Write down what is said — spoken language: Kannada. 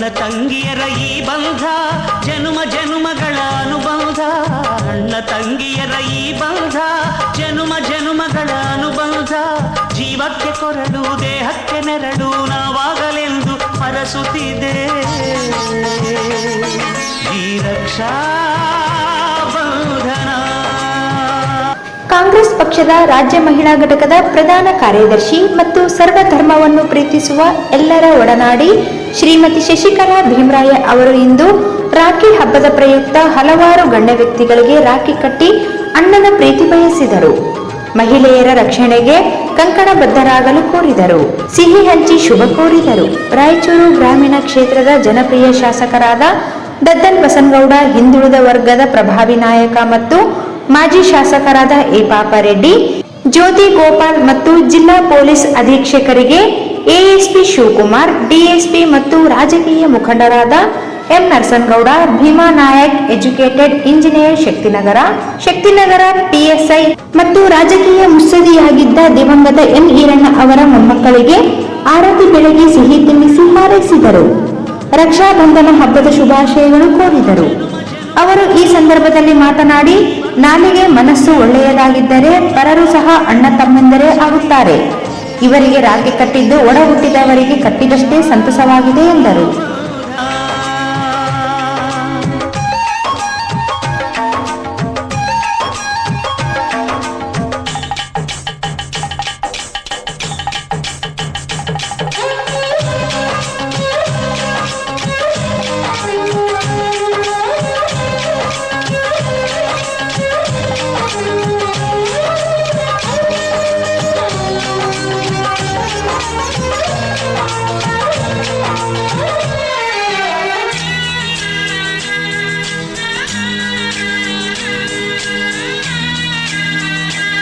ಅಣ್ಣ ತಂಗಿಯರ ಈ ಬಂಧ ಜನುಮ ಜನುಮಗಳ ಅನುಬಂಧ. ಅಣ್ಣ ತಂಗಿಯರ ಈ ಬಂಧ ಜನುಮ ಜನುಮಗಳ ಅನುಬಂಧ. ಜೀವಕ್ಕೆ ಕೊರಡು ದೇಹಕ್ಕೆ ನೆರಳು ನಾವಾಗಲೆಂದು ಹರಸುತ್ತಿದೆ ಈ ರಕ್ಷಾ ಬಂಧನ. ಕಾಂಗ್ರೆಸ್ ಪಕ್ಷದ ರಾಜ್ಯ ಮಹಿಳಾ ಘಟಕದ ಪ್ರಧಾನ ಕಾರ್ಯದರ್ಶಿ ಮತ್ತು ಸರ್ವಧರ್ಮವನ್ನು ಪ್ರೀತಿಸುವ ಎಲ್ಲರ ಒಡನಾಡಿ ಶ್ರೀಮತಿ ಶಶಿಕಲಾ ಭೀಮರಾಯ ಅವರು ಇಂದು ರಾಖಿ ಹಬ್ಬದ ಪ್ರಯುಕ್ತ ಹಲವಾರು ಗಣ್ಯ ವ್ಯಕ್ತಿಗಳಿಗೆ ರಾಖಿ ಕಟ್ಟಿ ಅಣ್ಣನ ಪ್ರೀತಿ ಬಯಸಿದರು. ಮಹಿಳೆಯರ ರಕ್ಷಣೆಗೆ ಕಂಕಣಬದ್ಧರಾಗಲು ಕೋರಿದರು. ಸಿಹಿ ಹಂಚಿ ಶುಭ ಕೋರಿದರು. ರಾಯಚೂರು ಗ್ರಾಮೀಣ ಕ್ಷೇತ್ರದ ಜನಪ್ರಿಯ ಶಾಸಕರಾದ ದದ್ದಲ್ ಬಸನಗೌಡ, ಹಿಂದುಳಿದ ವರ್ಗದ ಪ್ರಭಾವಿ ನಾಯಕ ಮತ್ತು ಮಾಜಿ ಶಾಸಕರಾದ ಎ ಪಾಪಾರೆಡ್ಡಿ, ಜ್ಯೋತಿ ಗೋಪಾಲ್ ಮತ್ತು ಜಿಲ್ಲಾ ಪೊಲೀಸ್ ಅಧೀಕ್ಷಕರಿಗೆ ಎಎಸ್ಪಿ ಶಿವಕುಮಾರ್, ಡಿಎಸ್ಪಿ ಮತ್ತು ರಾಜಕೀಯ ಮುಖಂಡರಾದ M Narasanagowda, Bhima Nayak, educated engineer Shaktinagar PSI ಮತ್ತು ರಾಜಕೀಯ ಮುತ್ಸದಿಯಾಗಿದ್ದ ದಿವಂಗತ ಎನ್ ಈರಣ್ಣ ಅವರ ಮೊಮ್ಮಕ್ಕಳಿಗೆ ಆರತಿ ಬೆಳಗಿ ಸಿಹಿ ತಿನ್ನಿಸಿ ಹಾರೈಸಿದರು. ರಕ್ಷಾ ಬಂಧನ ಹಬ್ಬದ ಶುಭಾಶಯಗಳು ಕೋರಿದರು. ಅವರು ಈ ಸಂದರ್ಭದಲ್ಲಿ ಮಾತನಾಡಿ, ನಾಲಿಗೆ ಮನಸ್ಸು ಒಳ್ಳೆಯದಾಗಿದ್ದರೆ ಪರರು ಸಹ ಅಣ್ಣ ತಮ್ಮಂದರೇ ಆಗುತ್ತಾರೆ. ಇವರಿಗೆ ರಾಖಿ ಕಟ್ಟಿದ್ದು ಒಡ ಹುಟ್ಟಿದವರಿಗೆ ಕಟ್ಟಿದಷ್ಟೇ ಸಂತಸವಾಗಿದೆ ಎಂದರು.